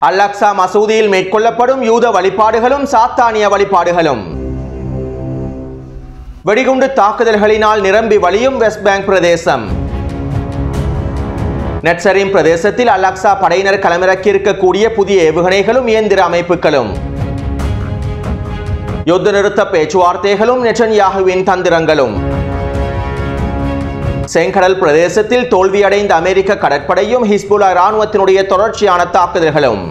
Al-Aqsa மசூதியில் மேற்கொள்ளப்படும் யூத வழிபாடுகளும் சாத்தானிய வழிபாடுகளும். வெடிகுண்டு தாக்குதல்களினால் நிரம்பி வழியும் வெஸ்ட் பேங்க் பிரதேசம். நெட்சரிம் பிரதேசத்தில் அல்-அக்ஸா படையினர் களமிறக்கியிருக்கக்கூடிய புதிய ஏவுகணைகளும் இயந்திர அமைப்புகளும். யுத்த நிறுத்த பேச்சுவார்த்தைகளும் நெட்டன்யாகுவின் தந்திரங்களும். செங்கடல் பிரதேசத்தில் தோல்வியடைந்த அமெரிக்க கடற்படையும் ஹிஸ்புல்லா இராணுவத்தினுடைய தொடர்ச்சியான தாக்குதல்களும்.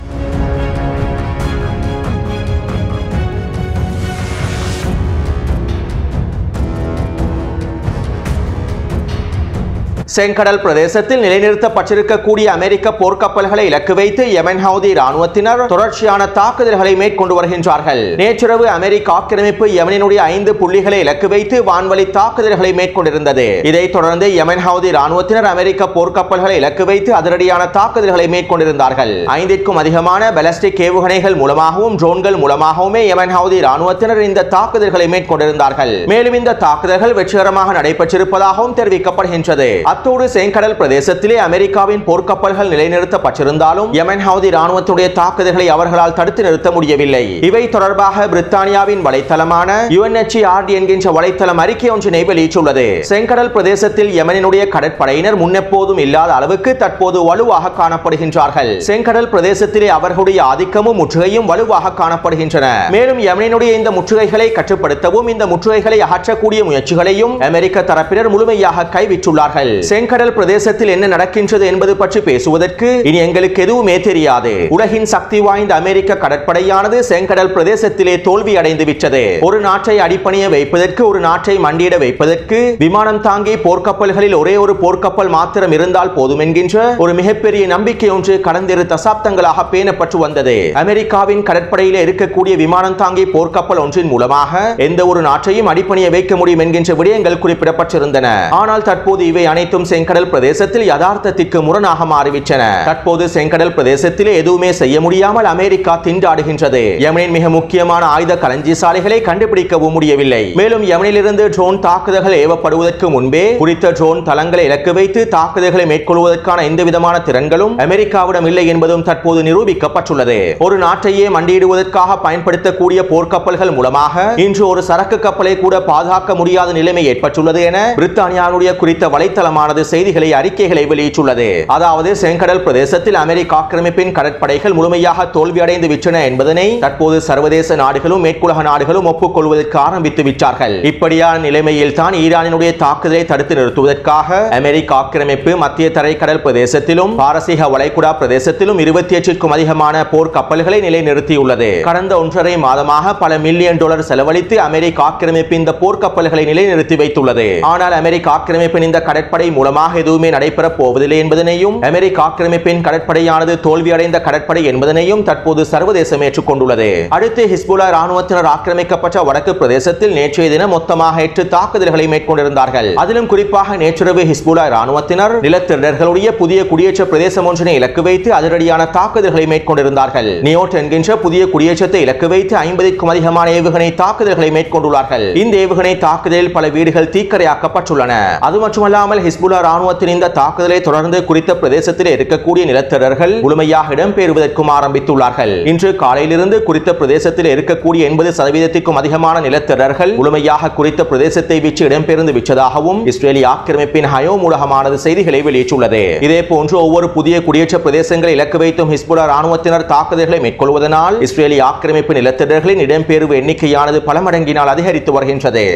செங்கடல் பிரதேசத்தில் நிலைநிறுத்தப்பட்டிருக்கக்கூடிய அமெரிக்க போர்க்கப்பல்களை இலக்கு வைத்து யெமன் ஹவுதி இராணுவத்தினர் தொடர்ச்சியான தாக்குதல்களை மேற்கொண்டு வருகின்றார்கள். நேற்றிரவு அமெரிக்க ஆக்கிரமிப்பு யெமனினுடைய 5 புள்ளிகளை இலக்கு வைத்து வான்வழி தாக்குதல்களை மேற்கொண்டிருந்தது. இதைத் தொடர்ந்து யெமன் ஹவுதி இராணுவத்தினர் அமெரிக்க போர்க்கப்பல்களை இலக்கு வைத்து அதிரடியான தாக்குதல்களை மேற்கொண்டிருந்தார்கள். 5க்கும் அதிகமான பாலிஸ்டிக் ஏவுகணைகள் மூலமாகவும் ட்ரோன்கள் மூலமாகவுமே யெமன் ஹவுதி இராணுவத்தினர் இந்த தாக்குதல்களை மேற்கொண்டிருந்தார்கள். மேலும் இந்த தாக்குதல்கள் வெற்றிகரமாக நடைபெற்றிருப்பதாகவும் தெரிவிக்கப்படுகின்றது. அத்தோடு செங்கடல் பிரதேசத்திலே அமெரிக்காவின் போர்க்கப்பல்கள் நிலைநிறுத்தப்பட்டிருந்தாலும் யெமன் ஹவுதி இராணுவத்துடைய தாக்குதல்களை அவர்களால் தடுத்து நிறுத்த முடியவில்லை. இவை தொடர்பாக பிரித்தானியாவின் வலைத்தளமான UNHCRD என்கின்ற வலைத்தளம் அறிக்கை ஒன்றினை வெளியிட்டுள்ளது. செங்கடல் பிரதேசத்தில் யெமனினுடைய கடற்படையினர் முன்னெப்போதும் இல்லாத அளவுக்கு தற்போது வலுவாக காணப்படுகின்றார்கள். செங்கடல் பிரதேசத்திலே அவர்களுடைய ஆதிக்கமும் முற்றுகையும் வலுவாக காணப்படுகின்றன. மேலும் யெமனினுடைய இந்த முற்றுகைகளை கட்டுப்படுத்தவும் இந்த முற்றுகைகளை அகற்றக்கூடிய முயற்சிகளையும் அமெரிக்க தரப்பினர் முழுமையாக கைவிட்டுள்ளார்கள். செங்கடல் பிரதேசத்தில் என்ன நடக்கின்றது என்பது பற்றி பேசுவதற்கு இனி எங்களுக்கு எதுவுமே தெரியாது. உலகின் சக்தி வாய்ந்த அமெரிக்க கடற்படையானது செங்கடல் பிரதேசத்திலே தோல்வி அடைந்து விட்டது. ஒரு நாட்டை அடிப்பணிய வைப்பதற்கு, ஒரு நாட்டை மண்டியிட வைப்பதற்கு விமானம் தாங்கி போர்க்கப்பல்களில் ஒரே ஒரு போர்க்கப்பல் மாத்திரம் இருந்தால் போதும் என்கின்ற ஒரு மிகப்பெரிய நம்பிக்கை ஒன்று கடந்த 2 தசாப்தங்களாக பேணப்பட்டு வந்தது. அமெரிக்காவின் கடற்படையிலே இருக்கக்கூடிய விமானம் தாங்கி போர்க்கப்பல் ஒன்றின் மூலமாக எந்த ஒரு நாட்டையும் அடிப்பணிய வைக்க முடியும் என்கின்ற விடயங்கள் குறிப்பிடப்பட்டிருந்தன. ஆனால் தற்போது இவை அனைத்தும் செங்கடல் பிரதேசத்தில் யதார்த்தத்திற்கு முரணாக மாறிவிட்டன. தற்போது செங்கடல் பிரதேசத்திலே எதுவுமே செய்ய முடியாமல் அமெரிக்கா திண்டாடுகின்றது. யெமனின் மிக முக்கியமான ஆயுத களஞ்சியசாலைகளை கண்டுபிடிக்கவும் முடியவில்லை. மேலும் யெமனிலிருந்து ட்ரோன் தாக்குதல்கள் ஏவப்படுவதற்கு முன்பே குறித்த ட்ரோன் தளங்களை இலக்கு வைத்து தாக்குதல்களை மேற்கொள்வதற்கான எந்த விதமான திறன்களும் அமெரிக்காவிடம் இல்லை என்பதும் தற்போது நிரூபிக்கப்பட்டுள்ளது. ஒரு நாட்டையே மண்டியிடுவதற்காக பயன்படுத்தக்கூடிய போர்க்கப்பல்கள் மூலமாக இன்று ஒரு சரக்கு கப்பலை கூட பாதுகாக்க முடியாத நிலைமை ஏற்பட்டுள்ளது என பிரித்தானியாவுடைய குறித்த வலைத்தளமானது செய்திகளை அறிக்கைகளை வெளியிட்டுள்ளது. அதாவது செங்கடல் பிரதேசத்தில் அமெரிக்க ஆக்கிரமிப்பின் கடற்படைகள் முழுமையாக தோல்வியடைந்து விட்டன என்பதனை தற்போது சர்வதேச நாடுகளும் மேற்குலக நாடுகளும் ஒப்புக்கொள்வதற்கு ஆரம்பித்து விட்டார்கள். இப்படியான நிலைமையில் தான் ஈரானினுடைய தாக்குதலை தடுத்து நிறுத்துவதற்காக அமெரிக்க ஆக்கிரமிப்பு மத்திய தரைக்கடல் பிரதேசத்திலும் பாரசீக வளைகுடா பிரதேசத்திலும் 28க்கும் அதிகமான போர் கப்பல்களை நிலைநிறுத்தியுள்ளது. கடந்த 1.5 மாதமாக பல மில்லியன் டாலர் செலவழித்து அமெரிக்க ஆக்கிரமிப்பு இந்த போர் கப்பல்களை நிலைநிறுத்தி வைத்துள்ளது. ஆனால் அமெரிக்க ஆக்கிரமிப்பின் இந்த கடற்படை மூலமாக எதுவுமே நடைபெற போவதில்லை என்பதனையும் அமெரிக்க ஆக்கிரமிப்பின் கடற்படையானது தோல்வியடைந்த கடற்படை என்பதனையும் தற்போது சர்வதேசம் ஏற்றுக்கொண்டுள்ளது. அடுத்து ஹிஸ்புல்லா இராணுவத்தினர் ஆக்கிரமிக்கப்பட்ட வடக்கு பிரதேசத்தில் நேற்றைய தினம் மொத்தமாக 8 தாக்குதல்களை மேற்கொண்டிருந்தார்கள். அதிலும் குறிப்பாக நேற்றிரவு ஹிஸ்புல்லா இராணுவத்தினர் நிலத்திரர்களுடைய புதிய குடியேற்ற பிரதேசம் ஒன்றினை இலக்கு வைத்து அதிரடியான தாக்குதல்களை மேற்கொண்டிருந்தார்கள். நியோட் என்கின்ற புதிய குடியேற்றத்தை இலக்கு வைத்து 50க்கும் அதிகமான ஏவுகணை தாக்குதல்களை மேற்கொண்டுள்ளார்கள். இந்த ஏவுகணை தாக்குதலில் பல வீடுகள் தீக்கிரையாக்கப்பட்டுள்ளன. அது மட்டுமல்லாமல் ஹிஸ்புல்லா இராணுவத்தின் இந்த தாக்குதலை தொடர்ந்து குறித்த பிரதேசத்தில் இருக்கக்கூடிய நிலத்திரர்கள் முழுமையாக இடம்பெறுவதற்கும் ஆரம்பித்துள்ளார்கள். இன்று காலையிலிருந்து குறித்த பிரதேசத்தில் இருக்கக்கூடிய 80% அதிகமான நிலத்திரர்கள் முழுமையாக குறித்த பிரதேசத்தை விட்டு இடம்பெயர்ந்து விட்டதாகவும் இஸ்ரேலிய ஆக்கிரமிப்பின் ஹயோ ஊடகமானது செய்திகளை வெளியிட்டுள்ளது. இதே போன்று ஒவ்வொரு புதிய குடியேற்ற பிரதேசங்களை இலக்கு வைத்தும் ஹிஸ்புல்லா இராணுவத்தினர் தாக்குதல்களை மேற்கொள்வதனால் இஸ்ரேலிய ஆக்கிரமிப்பு நிலத்திரர்களின் இடம்பெயர்வு எண்ணிக்கையானது பல மடங்கினால் அதிகரித்து வருகின்றது.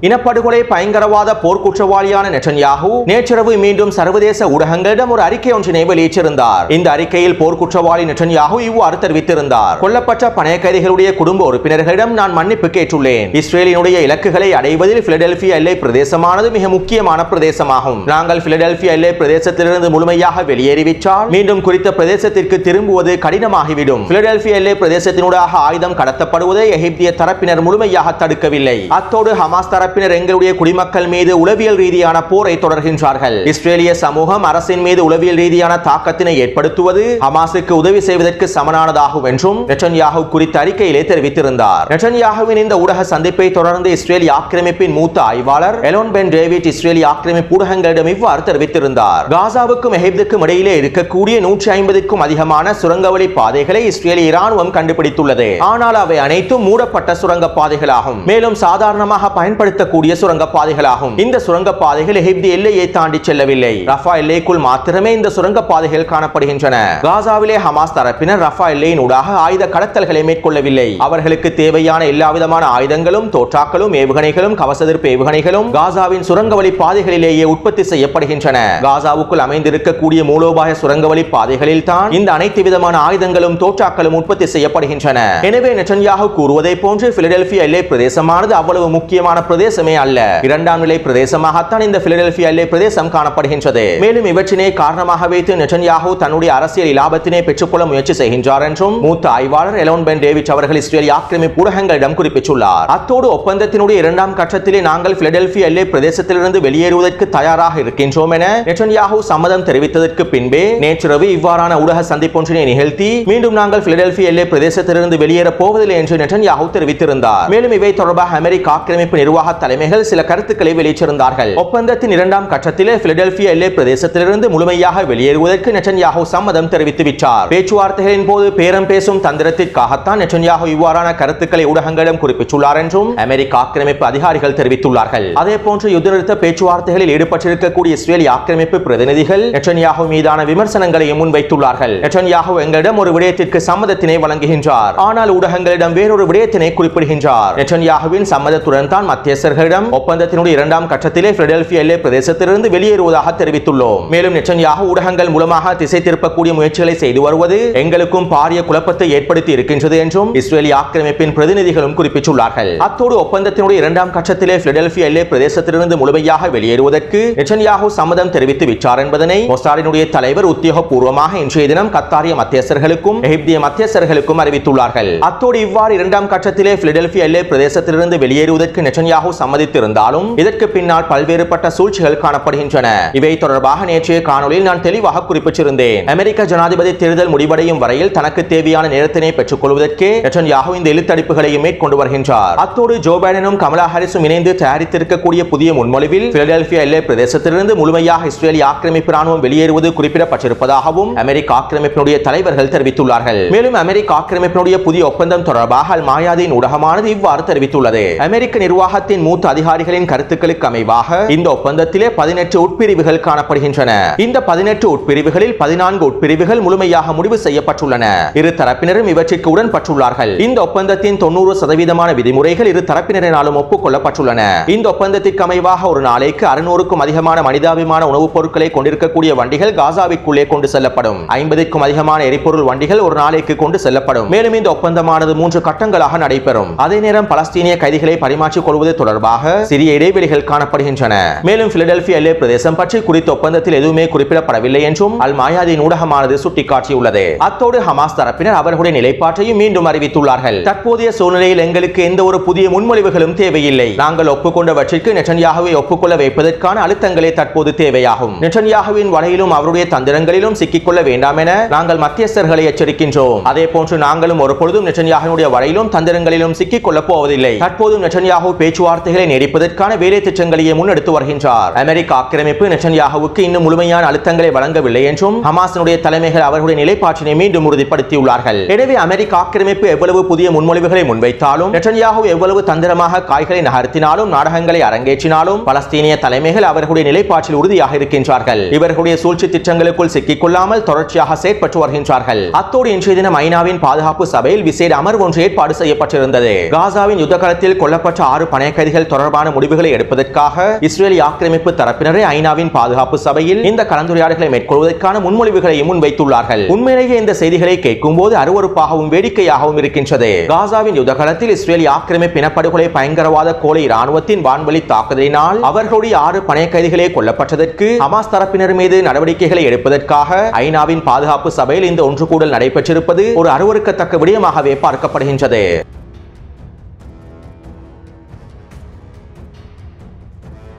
இனப்படுகொலை பயங்கரவாத போர்க்குற்றவாளியான நெட்டன்யாகு நேற்றிரவு மீண்டும் சர்வதேச ஊடகங்களிடம் ஒரு அறிக்கை ஒன்றினை வெளியிட்டிருந்தார். இந்த அறிக்கையில் போர்க்குற்றவாளி நெட்டன்யாகு இவ்வாறு தெரிவித்திருந்தார். கொல்லப்பட்ட பணைய கைதிகளுடைய குடும்ப உறுப்பினர்களிடம் நான் மன்னிப்பு கேட்டுள்ளேன். இஸ்ரேலினுடைய இலக்குகளை அடைவதில் பிலடெல்பியா எல்லை பிரதேசமானது மிக முக்கியமான பிரதேசமாகும். நாங்கள் பிலடெல்பியா எல்லை பிரதேசத்திலிருந்து முழுமையாக வெளியேறிவிட்டால் மீண்டும் குறித்த பிரதேசத்திற்கு திரும்புவது கடினமாகிவிடும். பிலடெல்பியா எல்லை பிரதேசத்தினூடாக ஆயுதம் கடத்தப்படுவதை எகிப்திய தரப்பினர் முழுமையாக தடுக்கவில்லை. அத்தோடு ஹமாஸ் தரப்பினர் தரப்பினர் எங்களுடைய குடிமக்கள் மீது உளவியல் ரீதியான போரை தொடர்கின்றார்கள். இஸ்ரேலிய சமூகம் அரசின் மீது உளவியல் ரீதியான தாக்கத்தினை ஏற்படுத்துவது ஹமாஸுக்கு உதவி செய்வதற்கு சமனானதாகும் என்றும் நெட்டன்யாஹு குறித்த அறிக்கையிலே தெரிவித்திருந்தார். நெட்டன்யாஹுவின் இந்த ஊடக சந்திப்பை தொடர்ந்து இஸ்ரேலிய ஆக்கிரமிப்பின் மூத்த ஆய்வாளர் எலோன் பென் டேவிட் இஸ்ரேலிய ஆக்கிரமிப்பு ஊடகங்களிடம் இவ்வாறு தெரிவித்திருந்தார். காசாவுக்கும் எகிப்துக்கும் இடையிலே இருக்கக்கூடிய 150க்கும் அதிகமான சுரங்கவழி பாதைகளை இஸ்ரேலிய இராணுவம் கண்டுபிடித்துள்ளது. ஆனால் அவை அனைத்தும் மூடப்பட்ட சுரங்க பாதைகளாகும். மேலும் சாதாரணமாக பயன்படுத்தக்கூடிய சுரங்க பாதைகளாகும். இந்த சுரங்க பாதைகள் எகிப்து எல்லையை தாண்டி செல்லவில்லை. ரஃபா எல்லைக்குள் மாத்திரமே இந்த சுரங்க பாதைகள் காணப்படுகின்றன. காசாவிலே ஹமாஸ் தரப்பினர் ரஃபா எல்லையின் ஊடாக ஆயுத கடத்தல்களை மேற்கொள்ளவில்லை. அவர்களுக்கு தேவையான எல்லா விதமான ஆயுதங்களும் தோற்றாக்களும் ஏவுகணைகளும் கவசெதிர்ப்பு ஏவுகணைகளும் காசாவின் சுரங்கவழி பாதைகளிலேயே உற்பத்தி செய்யப்படுகின்றன. காசாவுக்குள் அமைந்திருக்கக்கூடிய மூலோபாய சுரங்கவழி பாதைகளில் தான் இந்த அனைத்து விதமான ஆயுதங்களும் தோற்றாக்களும் உற்பத்தி செய்யப்படுகின்றன. எனவே நெட்டன்யாஹு கூறுவதை போன்று பிலடெல்பியா எல்லை பிரதேசமானது அவ்வளவு முக்கியமான பிரதேசமே அல்ல. இரண்டாம் நிலை பிரதேசமாகத்தான் இந்த பிலடெல்பியா எல்லை பிரதேசம் காணப்படுகின்றது. மேலும் இவற்றினை காரணமாக வைத்து நெட்டன்யாஹு தன்னுடைய அரசியல் லாபத்தினை பெற்றுக்கொள்ள முயற்சி செய்கின்றார் என்றும் மூத்த ஆய்வாளர் எலோன் பென் டேவிட் அவர்கள் இஸ்ரேலிய ஆக்கிரமிப்பு ஊடகங்களிடம் குறிப்பிட்டுள்ளார். அத்தோடு ஒப்பந்தத்தினுடைய இரண்டாம் கட்டத்திலே நாங்கள் பிலடெல்பியா எல்லை பிரதேசத்திலிருந்து வெளியேறுவதற்கு தயாராக இருக்கின்றோம் என நெட்டன்யாஹு சம்மதம் தெரிவித்ததற்கு பின்பே நேற்றிரவு இவ்வாறான ஊடக சந்திப்பொன்றினை நிகழ்த்தி மீண்டும் நாங்கள் பிலடெல்பியா எல்லை பிரதேசத்திலிருந்து வெளியேற போவதில்லை என்று நெட்டன்யாஹு தெரிவித்திருந்தார். மேலும் இவை தொடர்பாக அமெரிக்க ஆக்கிரமிப்பு நிர்வாக தலைமைகள் சில கருத்துக்களை வெளியிட்டிருந்தார்கள். ஒப்பந்தத்தின் இரண்டாம் கட்டத்திலே பிலடெல்பியா எல்லை பிரதேசத்திலிருந்து முழுமையாக வெளியேறுவதற்கு நெட்டன்யாஹு சம்மதம் தெரிவித்து விட்டார். பேச்சுவார்த்தைகளின் போது பேரம் பேசும் தந்திரத்திற்காகத்தான் நெட்டன்யாஹு இவ்வாறான கருத்துக்களை ஊடகங்களிடம் குறிப்பிட்டுள்ளார் என்றும் அமெரிக்க ஆக்கிரமிப்பு அதிகாரிகள் தெரிவித்துள்ளார்கள். அதேபோன்று யுத்த நிறுத்த பேச்சுவார்த்தைகளில் ஈடுபட்டிருக்கக்கூடிய இஸ்ரேலிய ஆக்கிரமிப்பு பிரதிநிதிகள் நெட்டன்யாஹு மீதான விமர்சனங்களையும் முன்வைத்துள்ளார்கள். நெட்டன்யாஹு எங்களிடம் ஒரு விடயத்திற்கு சம்மதத்தினை வழங்குகின்றார், ஆனால் ஊடகங்களிடம் வேறொரு விடயத்தினை குறிப்பிடுகின்றார். நெட்டன்யாஹுவின் சம்மதத்துடன் தான் மத்தியஸ்தர்களிடம் ஒப்பந்தத்தினுடைய இரண்டாம் கட்டத்திலே பிலடெல்பியா எல்லை பிரதேசத்திலிருந்து வெளியேறுவதாக தெரிவித்துள்ளோம். மேலும் நெட்டன்யாஹு ஊடகங்கள் மூலமாக திசை திருப்பக்கூடிய முயற்சிகளை செய்து வருவது எங்களுக்கும் பாரிய குழப்பத்தை ஏற்படுத்தி இருக்கின்றது என்றும் இஸ்ரேலிய ஆக்கிரமிப்பின் பிரதிநிதிகளும் குறிப்பிட்டுள்ளார்கள். அத்தோடு ஒப்பந்தத்தினுடைய இரண்டாம் கட்டத்திலே பிலடெல்பியா எல்லை பிரதேசத்திலிருந்து முழுமையாக வெளியேறுவதற்கு நெட்டன்யாஹு சம்மதம் தெரிவித்து விட்டார் என்பதனை மொசாடினுடைய தலைவர் உத்தியோகபூர்வமாக இன்றைய தினம் கத்தாரிய மத்தியஸ்தர்களுக்கும் எகிப்திய மத்தியஸ்தர்களுக்கும் அறிவித்துள்ளார்கள். அத்தோடு இவ்வாறு இரண்டாம் கட்டத்திலே பிலடெல்பியா எல்லை பிரதேசத்திலிருந்து வெளியேறுவதற்கு நெட்டன்யாஹு சம்மதித்திருந்தாலும் இதற்கு பின்னால் பல்வேறுபட்ட சூழ்ச்சிகள் காணப்படுகின்றன. இவை தொடர்பாக நேற்றைய காணொலியில் நான் தெளிவாக குறிப்பிட்டிருந்தேன். அமெரிக்க ஜனாதிபதி தேர்தல் முடிவடையும் வரையில் தனக்கு தேவையான நேரத்தினை பெற்றுக் கொள்வதற்கு நெட்டன்யாஹு இந்த இழுத்தடிப்புகளையும் மேற்கொண்டு வருகின்றார். அத்தோடு ஜோ பைடனும் கமலா ஹாரிஸும் இணைந்து தயாரித்திருக்கக்கூடிய புதிய முன்மொழிவில் பிலடெல்பியா எல்லை பிரதேசத்திலிருந்து முழுமையாக இஸ்ரேலிய ஆக்கிரமிப்பு ராணுவம் வெளியேறுவது குறிப்பிடப்பட்டிருப்பதாகவும் அமெரிக்க ஆக்கிரமிப்பினுடைய தலைவர்கள் தெரிவித்துள்ளார்கள். மேலும் அமெரிக்க ஆக்கிரமிப்பினுடைய புதிய ஒப்பந்தம் தொடர்பாக அல் மாயாதீன் ஊடகமானது இவ்வாறு தெரிவித்துள்ளது. அமெரிக்க நிர்வாகத்தின் மூத்த அதிகாரிகளின் கருத்துக்களுக்கு அமைவாக இந்த ஒப்பந்தத்திலே 18 உட்பிரிவுகள் காணப்படுகின்றன. இந்த 18 உட்பிரிவுகளில் 14 உட்பிரிவுகள் முழுமையாக முடிவு செய்யப்பட்டுள்ளன. இரு தரப்பினரும் இவற்றிற்கு உடன்பட்டுள்ளார்கள். இந்த ஒப்பந்தத்தின் 90% விதிமுறைகள் இரு தரப்பினரினாலும் ஒப்புக்கொள்ளப்பட்டுள்ளன. இந்த ஒப்பந்தத்திற்கு அமைவாக ஒரு நாளைக்கு 600க்கும் அதிகமான மனிதாபிமான உணவுப் பொருட்களை கொண்டிருக்கக்கூடிய வண்டிகள் காசாவிற்குள்ளே கொண்டு செல்லப்படும். 50க்கும் அதிகமான எரிபொருள் வண்டிகள் ஒரு நாளைக்கு கொண்டு செல்லப்படும். மேலும் இந்த ஒப்பந்தமானது 3 கட்டங்களாக நடைபெறும். அதே நேரம் பலஸ்தீனிய கைதிகளை பரிமாற்றிக் கொள்வது தொடர்பாக சிறிய இடைவெளிகள் காணப்படுகின்றன. மேலும் பிலடெல்பியா எல்லை பிரதேசம் பற்றி குறித்த ஒப்பந்தத்தில் எதுவுமே குறிப்பிடப்படவில்லை என்றும் அல் மாயாதீன் ஊடகமானது சுட்டிக்காட்டியுள்ளது. அத்தோடு ஹமாஸ் தரப்பினர் அவர்களுடைய நிலைப்பாட்டையும் மீண்டும் அறிவித்துள்ளார்கள். தற்போதைய சூழ்நிலையில் எங்களுக்கு எந்த ஒரு புதிய முன்மொழிவுகளும் தேவையில்லை. நாங்கள் ஒப்புக்கொண்டவற்றிற்கு நெட்டன்யாஹுவை ஒப்புக்கொள்ள வைப்பதற்கான அழுத்தங்களே தற்போது தேவையாகும். நெட்டன்யாஹுவின் வலையிலும் அவருடைய தந்திரங்களிலும் சிக்கிக்கொள்ள வேண்டாம் என நாங்கள் மத்தியஸ்தர்களை எச்சரிக்கின்றோம். அதே போன்று நாங்களும் ஒரு பொழுதும் நெட்டன்யாஹுவினுடைய வலையிலும் தந்திரங்களிலும் சிக்கிக்கொள்ள போவதில்லை. தற்போது நெட்டன்யாஹு பேச்சுவார்த்தைகளை நீடிப்பதற்கான வேலை திட்டங்களையே முன்னெடுத்து வருகின்றார். அமெரிக்க ஆக்கிரமிப்பு நெட்டன்யாஹுவுக்கு இன்னும் முழுமையான அழுத்தங்களை வழங்கவில்லை என்றும் ஹமாஸினுடைய தலைமைகள் அவர்களுடைய நிலைப்பாட்டினை மீண்டும் உறுதிப்படுத்தியுள்ளார்கள். எனவே அமெரிக்க ஆக்கிரமிப்பு எவ்வளவு புதிய முன்மொழிவுகளை முன்வைத்தாலும் நெட்டன்யாஹு எவ்வளவு தந்திரமாக காய்களை நகர்த்தினாலும் நாடகங்களை அரங்கேற்றினாலும் பலஸ்தீனிய தலைமைகள் அவர்களுடைய நிலைப்பாட்டில் உறுதியாக இருக்கின்றார்கள். இவர்களுடைய சூழ்ச்சி திட்டங்களுக்குள் சிக்கிக்கொள்ளாமல் தொடர்ச்சியாக செயற்பட்டு வருகின்றார்கள். அத்தோடு இன்றைய தினம் ஐநாவின் பாதுகாப்பு சபையில் விசேட அமர்வு ஒன்று ஏற்பாடு செய்யப்பட்டிருந்தது. காசாவின் யுத்த காலத்தில் கொல்லப்பட்ட 6 பணைய கைதிகள் தொடர்பான முடிவுகளை எடுப்பதற்காக இஸ்ரேலிய ஆக்கிரமிப்பு தரப்பினரை ஐநாவின் பாதுகாப்பு சபையில் இந்த கலந்துரையாடல்களை மேற்கொள்வதற்கான முன்மொழிவுகளை முன்வைத்துள்ளார்கள். உண்மையிலேயே இந்த செய்திகளை கேட்கும் போது அருவருப்பாகவும் வேடிக்கையாகவும் இருக்கின்றது. காசாவின் யுத்த காலத்தில் இஸ்ரேலிய ஆக்கிரமிப்பு இனப்படுகொலை பயங்கரவாத கோலை இராணுவத்தின் வான்வழி தாக்குதலினால் அவர்களுடைய 6 பணைய கைதிகளே கொல்லப்பட்டதற்கு ஹமாஸ் தரப்பினர் மீது நடவடிக்கைகளை எடுப்பதற்காக ஐநாவின் பாதுகாப்பு சபையில் இந்த ஒன்று கூடல் நடைபெற்றிருப்பது ஒரு அருவருக்கத்தக்க விடயமாகவே பார்க்கப்படுகின்றது.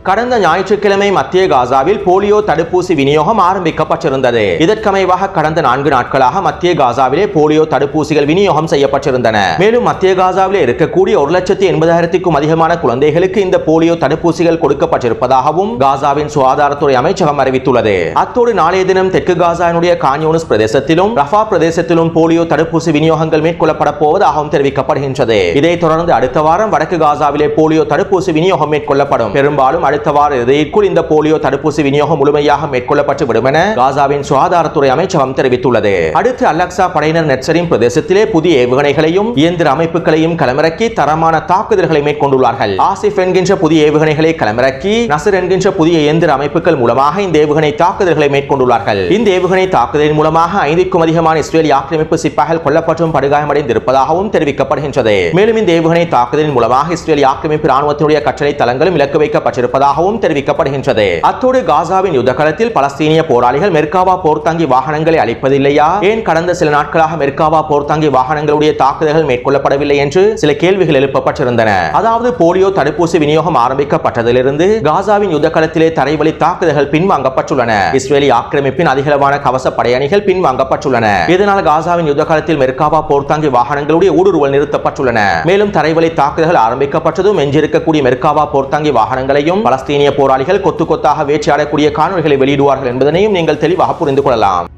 கடந்த ஞாயிற்றுக்கிழமை மத்திய காசாவில் போலியோ தடுப்பூசி விநியோகம் ஆரம்பிக்கப்பட்டிருந்தது. இதற்கமைவாக கடந்த 4 நாட்களாக மத்திய காசாவிலே போலியோ தடுப்பூசிகள் விநியோகம் செய்யப்பட்டிருந்தன. மேலும் மத்திய காசாவிலே இருக்கக்கூடிய 1,80,000க்கும் அதிகமான குழந்தைகளுக்கு இந்த போலியோ தடுப்பூசிகள் கொடுக்கப்பட்டிருப்பதாகவும் காசாவின் சுகாதாரத்துறை அமைச்சகம் அறிவித்துள்ளது. அத்தோடு நாளைய தினம் தெற்கு காசாவினுடைய கான்யூனிஸ் பிரதேசத்திலும் ரஃபா பிரதேசத்திலும் போலியோ தடுப்பூசி விநியோகங்கள் மேற்கொள்ளப்பட போவதாகவும் தெரிவிக்கப்படுகின்றது. இதைத் தொடர்ந்து அடுத்த வாரம் வடக்கு காசாவிலே போலியோ தடுப்பூசி விநியோகம் மேற்கொள்ளப்படும். பெரும்பாலும் அடுத்த வார இறுதிக்குள் இந்த போலியோ தடுப்பூசி விநியோகம் முழுமையாக மேற்கொள்ளப்பட்டு விடும் என காசாவின் சுகாதாரத்துறை அமைச்சகம் தெரிவித்துள்ளது. அடுத்து அல்-அக்ஸா படையினர் நெட்சரின் பிரதேசத்திலே புதிய ஏவுகணைகளையும் இயந்திர அமைப்புகளையும் களமிறக்கி தரமான தாக்குதல்களை மேற்கொண்டுள்ளார்கள். ஆசிப் என்கின்ற புதிய ஏவுகணைகளை களமிறக்கி நசர் என்கின்ற புதிய இயந்திர அமைப்புகள் மூலமாக இந்த ஏவுகணை தாக்குதல்களை மேற்கொண்டுள்ளார்கள். இந்த ஏவுகணை தாக்குதலின் மூலமாக 5க்கும் அதிகமான இஸ்ரேலிய ஆக்கிரமிப்பு சிப்பாய்கள் கொல்லப்பட்டும் படுகாயமடைந்திருப்பதாகவும் தெரிவிக்கப்படுகின்றது. மேலும் இந்த ஏவுகணை தாக்குதலின் மூலமாக இஸ்ரேலிய ஆக்கிரமிப்பு ராணுவத்தினுடைய கட்டளை தளங்களும் இலக்கு வைக்கப்பட்டிருப்பதாகவும் தெரிவிக்கப்படுகின்றது. அத்தோடு காசாவின் யுத்த களத்தில் பலஸ்தீனிய போராளிகள் மெர்காவா போர்த்தாங்கி வாகனங்களை அளிப்பதில்லையா, ஏன் கடந்த சில நாட்களாக மெர்காவா போர்த்தாங்கி வாகனங்களுடைய தாக்குதல்கள் மேற்கொள்ளப்படவில்லை என்று சில கேள்விகள் எழுப்பப்பட்டிருந்தன. அதாவது போலியோ தடுப்பூசி விநியோகம் ஆரம்பிக்கப்பட்டதிலிருந்து காசாவின் யுத்த களத்திலே தரைவழி தாக்குதல்கள் பின்வாங்கப்பட்டுள்ளன. இஸ்ரேலிய ஆக்கிரமிப்பின் அதிகளவான கவச படையணிகள் பின்வாங்கப்பட்டுள்ளன. இதனால் காசாவின் யுத்த களத்தில் மெர்காவா போர்த்தாங்கி வாகனங்களுடைய ஊடுருவல் நிறுத்தப்பட்டுள்ளன. மேலும் தரைவழி தாக்குதல்கள் ஆரம்பிக்கப்பட்டதும் எஞ்சிருக்கக்கூடிய மெர்காவா போர்த்தாங்கி வாகனங்களையும் பலஸ்தீனிய போராளிகள் கொத்து கொத்தாக வேட்டையாடக்கூடிய காணொளிகளை வெளியிடுவார்கள் என்பதனையும் நீங்கள் தெளிவாக புரிந்து கொள்ளலாம்.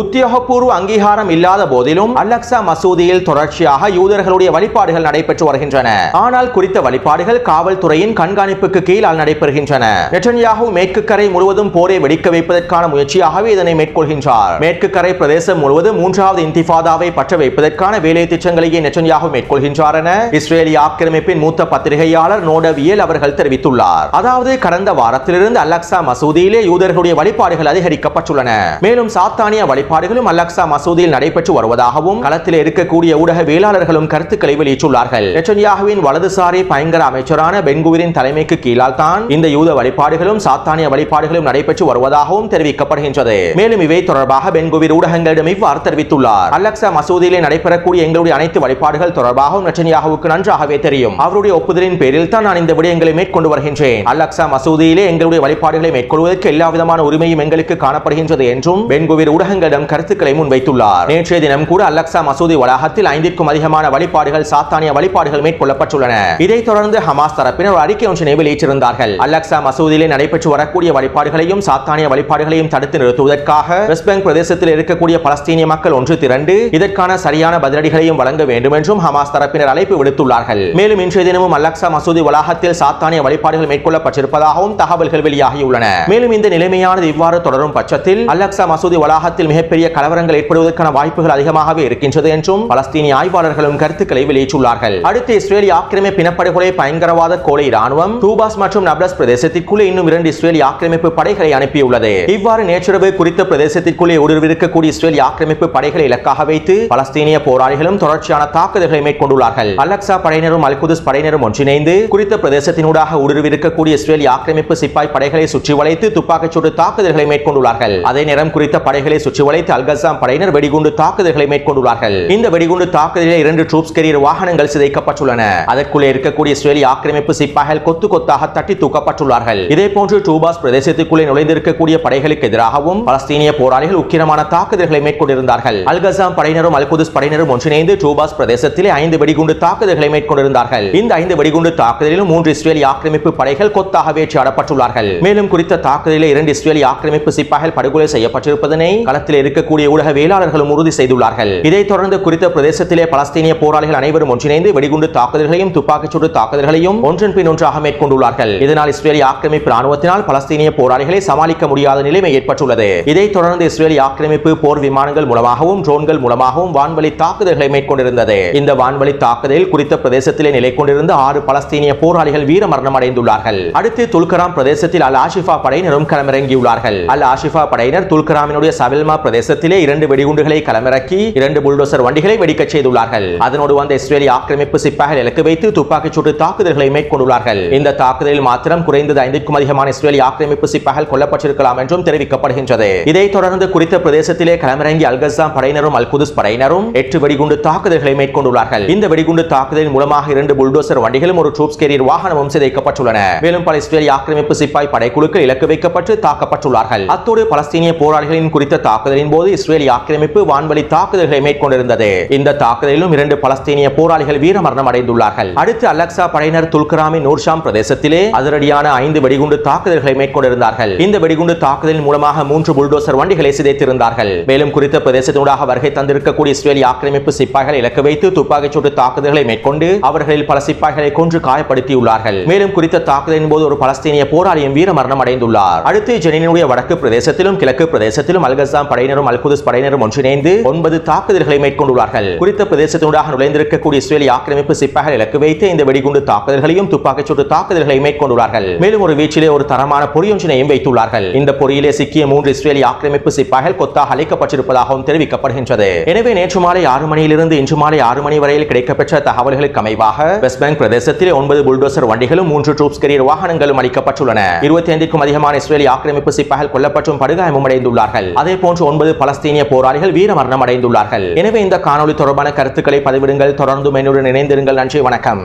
உத்தியோகபூர்வ அங்கீகாரம் இல்லாத போதிலும் அல்-அக்ஸா மசூதியில் தொடர்ச்சியாக யூதர்களுடைய வழிபாடுகள் நடைபெற்று வருகின்றன. ஆனால் குறித்த வழிபாடுகள் காவல்துறையின் கண்காணிப்புக்கு கீழால் நடைபெறுகின்றன. நெட்டன்யாஹூ மேற்கு கரை முழுவதும் போரை வெடிக்க வைப்பதற்கான முயற்சியாகவே இதனை மேற்கொள்கின்றார். மேற்கு கரை பிரதேசம் முழுவதும் 3வது இன்திஃபாதாவை பற்ற வைப்பதற்கான வேலை திட்டங்களையே நெட்டன்யாஹூ மேற்கொள்கின்றார் என இஸ்ரேலிய ஆக்கிரமிப்பின் மூத்த பத்திரிகையாளர் நோடவியல் அவர்கள் தெரிவித்துள்ளார். அதாவது கடந்த வாரத்திலிருந்து அல்-அக்ஸா மசூதியிலே யூதர்களுடைய வழிபாடுகள் அதிகரிக்கப்பட்டுள்ளன. மேலும் சாத்தானிய வழிபாடுகளும் அல்-அக்ஸா மசூதியில் நடைபெற்று வருவதாகவும் களத்தில் இருக்கக்கூடிய ஊடகவியலாளர்களும் கருத்துக்களை வெளியிட்டுள்ளார்கள். நெட்டன்யாஹுவின் வலதுசாரி பயங்கர அமைச்சரான பென்குவிரின் தலைமைக்கு கீழால் தான் இந்த யூத வழிபாடுகளும் சாத்தானிய வழிபாடுகளும் நடைபெற்று வருவதாகவும் தெரிவிக்கப்படுகின்றது. மேலும் இவை தொடர்பாக பென்குவிர் ஊடகங்களிடம் இவ்வாறு தெரிவித்துள்ளார். அல்-அக்ஸா மசூதியிலே நடைபெறக்கூடிய எங்களுடைய அனைத்து வழிபாடுகள் தொடர்பாகவும் நெட்டன்யாஹுவுக்கு நன்றாகவே தெரியும். அவருடைய ஒப்புதலின் பேரில் தான் நான் இந்த விடயங்களை மேற்கொண்டு வருகின்றேன். அல்-அக்ஸா மசூதியிலே எங்களுடைய வழிபாடுகளை மேற்கொள்வதற்கு எல்லா விதமான உரிமையும் எங்களுக்கு காணப்படுகின்றது என்றும் பென்குவிர் ஊடகங்கள் கருத்துக்களை முன்வைத்துள்ளார். நேற்றைய தினம் கூட அல்-அக்ஸா மசூதி வளாகத்தில் 5க்கும் அதிகமான வழிபாடுகள் சாத்தானிய வழிபாடுகள் மேற்கொள்ளப்பட்டுள்ளன. இதைத் தொடர்ந்து ஹமாஸ் தரப்பினர் ஒரு அறிக்கை ஒன்றினை வெளியிட்டிருந்தார்கள். அல்-அக்ஸா மசூதியிலே நடைபெற்று வரக்கூடிய வழிபாடுகளையும் சாத்தானிய வழிபாடுகளையும் தடுத்து நிறுத்துவதற்காக வெஸ்ட் பேங்க் பிரதேசத்தில் இருக்கக்கூடிய பலஸ்தீனிய மக்கள் ஒன்று திரண்டு இதற்கான சரியான பதிலடிகளையும் வழங்க வேண்டும் என்றும் ஹமாஸ் தரப்பினர் அழைப்பு விடுத்துள்ளார்கள். மேலும் இன்றைய தினமும் அல்-அக்ஸா மசூதி வளாகத்தில் சாத்தானிய வழிபாடுகள் மேற்கொள்ளப்பட்டிருப்பதாகவும் தகவல்கள் வெளியாகியுள்ளன. மேலும் இந்த நிலைமையானது இவ்வாறு தொடரும் பட்சத்தில் அல்-அக்ஸா மசூதி வளாகத்தில் மிகப்பெரிய கலவரங்கள் ஏற்படுவதற்கான வாய்ப்புகள் அதிகமாகவே இருக்கின்றது என்றும் பலஸ்தீனிய ஆய்வாளர்களும் கருத்துக்களை வெளியிட்டுள்ளார்கள். அடுத்து இஸ்ரேலிய ஆக்கிரமிப்பு இனப்படுகொலை பயங்கரவாத கோலை ராணுவம் தூபாஸ் மற்றும் நப்லஸ் பிரதேசத்திற்குள்ளே இன்னும் 2 இஸ்ரேலிய ஆக்கிரமிப்பு படைகளை அனுப்பியுள்ளது. இவ்வாறு நேற்றிரவு குறித்த பிரதேசத்திற்குள்ளே ஊடுருவிருக்கக்கூடிய இஸ்ரேலிய ஆக்கிரமிப்பு படைகளை இலக்காக வைத்து பலஸ்தீனிய போராளிகளும் தொடர்ச்சியான தாக்குதல்களை மேற்கொண்டுள்ளார்கள். அல்-அக்ஸா படையினரும் அல்-குதுஸ் படையினரும் ஒன்றிணைந்து குறித்த பிரதேசத்தினூடாக ஊடுருவிருக்கக்கூடிய இஸ்ரேலிய ஆக்கிரமிப்பு சிப்பாய் படைகளை சுற்றி வளைத்து துப்பாக்கிச்சூடு தாக்குதல்களை மேற்கொண்டுள்ளார்கள். அதே நேரம் குறித்த படைகளை சுற்றி வளைத்து அல்-கஸாம் படையினர் வெடிகுண்டு தாக்குதல்களை மேற்கொண்டுள்ளார்கள். இந்த வெடிகுண்டு தாக்குதலில் 2 ட்ரூப்ஸ் கேரியர் வாகனங்கள் சிதைக்கப்பட்டுள்ளன. அதற்குள்ளே இருக்கக்கூடிய இஸ்ரேலிய ஆக்கிரமிப்பு சிப்பாய்கள் கொத்து கொத்தாக தட்டி தூக்கப்பட்டுள்ளார்கள். இதேபோன்று டூபாஸ் பிரதேசத்திற்குள்ளே நுழைந்திருக்கக்கூடிய படைகளுக்கு எதிராகவும் பலஸ்தீனிய போராளிகள் உக்கிரமான தாக்குதல்களை மேற்கொண்டிருந்தார்கள். அல்-கஸாம் படையினரும் அல்-குதுஸ் படையினரும் ஒன்றிணைந்து டூபாஸ் பிரதேசத்திலே 5 வெடிகுண்டு தாக்குதல்களை மேற்கொண்டிருந்தார்கள். இந்த 5 வெடிகுண்டு தாக்குதலிலும் 3 இஸ்ரேலிய ஆக்கிரமிப்பு படைகள் கொத்தாக வேட்டையாடப்பட்டுள்ளார்கள். மேலும் குறித்த தாக்குதலில் 2 இஸ்ரேலிய ஆக்கிரமிப்பு சிப்பாய்கள் படுகொலை செய்யப்பட்டிருப்பதனை களத்தில் இருக்கக்கூடிய ஊடகவியலாளர்களும் உறுதி செய்துள்ளார்கள். இதைத் தொடர்ந்து குறித்த பிரதேசத்திலே பலஸ்தீனிய போராளிகள் அனைவரும் ஒன்றிணைந்து வெடிகுண்டு தாக்குதல்களையும் துப்பாக்கிச்சூடு தாக்குதல்களையும் ஒன்றன் பின் ஒன்றாக மேற்கொண்டுள்ளார்கள். இதனால் இஸ்ரேலிய ஆக்கிரமிப்பு ராணுவத்தினால் பலஸ்தீனிய போராளிகளை சமாளிக்க முடியாத நிலைமை ஏற்பட்டுள்ளது. இதைத் தொடர்ந்து இஸ்ரேலிய ஆக்கிரமிப்பு போர் விமானங்கள் மூலமாகவும் ட்ரோன்கள் மூலமாகவும் வான்வழி தாக்குதல்களை மேற்கொண்டிருந்தது. இந்த வான்வழி தாக்குதலில் குறித்த பிரதேசத்திலே நிலை கொண்டிருந்த 6 பலஸ்தீனிய போராளிகள் வீரமரணம் அடைந்துள்ளார்கள். அடுத்து துல்கராம் பிரதேசத்தில் அல் ஆஷிஃபா படையினரும் களமிறங்கியுள்ளார்கள். அல் ஆஷிஃபா படையினர் துல்கராமினுடைய சவெல்மா பிரதேசத்திலே 2 வெடிகுண்டுகளை களமிறக்கி 2 புல்டோசர் வண்டிகளை வெடிக்கச் செய்துள்ளார்கள். அதனோடு வந்த இஸ்ரேலிய ஆக்கிரமிப்பு சிப்பாய்கள் இலக்கு வைத்து துப்பாக்கிச் சூட்டு தாக்குதல்களை மேற்கொண்டுள்ளார்கள். இந்த தாக்குதலில் மாத்திரம் குறைந்தது 5க்கும் அதிகமான இஸ்ரேலிய ஆக்கிரமிப்பு சிப்பாய்கள் கொல்லப்பட்டிருக்கலாம் என்றும் தெரிவிக்கப்படுகின்றது. இதைத் தொடர்ந்து குறித்த பிரதேசத்திலே களமிறங்கி அல்-கஸ்ஸாம் படையினரும் அல்-குதுஸ் படையினரும் 8 வெடிகுண்டு தாக்குதல்களை மேற்கொண்டுள்ளார்கள். இந்த வெடிகுண்டு தாக்குதலின் மூலமாக 2 புல்டோசர் வண்டிகளும் ஒரு ட்ரூப்ஸ் கேரியர் வாகனமும் சிதைக்கப்பட்டுள்ளன. மேலும் பல இஸ்ரேலிய ஆக்கிரமிப்பு சிப்பாய் படைக்குழுக்கள் இலக்கு வைக்கப்பட்டு தாக்கப்பட்டுள்ளார்கள். அத்தோடு பலஸ்தீனிய போராளிகளின் குறித்த தாக்குதலின் போது இஸ்ரேலிய ஆக்கிரமிப்பு வான்வழி தாக்குதல்களை மேற்கொண்டிருந்தது. இந்த தாக்குதலிலும் 2 பலஸ்தீனிய போராளிகள் வீரமரணம் அடைந்துள்ளார்கள். அடுத்து அல்-அக்ஸா படையினர் துல்கராமின் நூர்ஷாம் பிரதேசத்திலே அதிரடியான 5 வெடிகுண்டு தாக்குதல்களை மேற்கொண்டிருந்தார்கள். இந்த வெடிகுண்டு தாக்குதலின் மூலமாக 3 புல்டோசர் வண்டிகளை சிதைத்திருந்தார்கள். மேலும் குறித்த பிரதேசத்தினூடாக வருகை தந்திருக்கக்கூடிய இஸ்ரேலிய ஆக்கிரமிப்பு சிப்பாய்களை இலக்கு வைத்து துப்பாக்கிச் சூட்டு தாக்குதல்களை மேற்கொண்டு அவர்களில் பல சிப்பாய்களை கொன்று காயப்படுத்தியுள்ளார்கள். மேலும் குறித்த தாக்குதலின் போது ஒரு பலஸ்தீனிய போராளியும் வீரமரணம் அடைந்துள்ளார். அடுத்து ஜெனினுடைய வடக்கு பிரதேசத்திலும் கிழக்கு பிரதேசத்திலும் அல்-கஸ்ஸாம் படையினரும் அல்-குதுஸ் படையினரும் ஒன்றிணைந்து 9 தாக்குதல்களை மேற்கொண்டுள்ளார்கள். குறித்த பிரதேசத்தினூடாக நுழைந்திருக்கக்கூடிய இஸ்ரேலிய ஆக்கிரமிப்பு சிப்பாய்கள் இலக்கு வைத்து இந்த வெடிகுண்டு தாக்குதல்களையும் துப்பாக்கிச் சூட்டு தாக்குதல்களை மேற்கொண்டுள்ளார்கள். மேலும் ஒரு வீச்சிலே ஒரு தரமான பொறியொன்றினையும் வைத்துள்ளார்கள். இந்த பொறியிலே சிக்கிய 3 இஸ்ரேலிய ஆக்கிரமிப்பு சிப்பாய்கள் கொத்தாக அழைக்கப்பட்டிருப்பதாகவும் தெரிவிக்கப்படுகின்றது. எனவே நேற்று மாலை 6 மணியிலிருந்து இன்று மாலை 6 மணி வரையில் கிடைக்கப்பெற்ற தகவல்களுக்கு அமைவாக வெஸ்ட் பேங்க் பிரதேசத்திலே 9 புல்டோசர் வண்டிகளும் 3 ட்ரூப்ஸ் கேரியர் வாகனங்களும் அளிக்கப்பட்டுள்ளன. 25க்கும் அதிகமான இஸ்ரேலிய ஆக்கிரமிப்பு சிப்பாய்கள் கொல்லப்பட்டும் படுகாயமும் அடைந்துள்ளார்கள். அதே போன்று 9 பலஸ்தீனிய போராளிகள் வீரமரணம் அடைந்துள்ளார்கள். எனவே இந்த காணொளி தொடர்பான கருத்துக்களை பதிவிடுங்கள். தொடர்ந்து என்னுடன் இணைந்திருங்கள். நன்றி, வணக்கம்.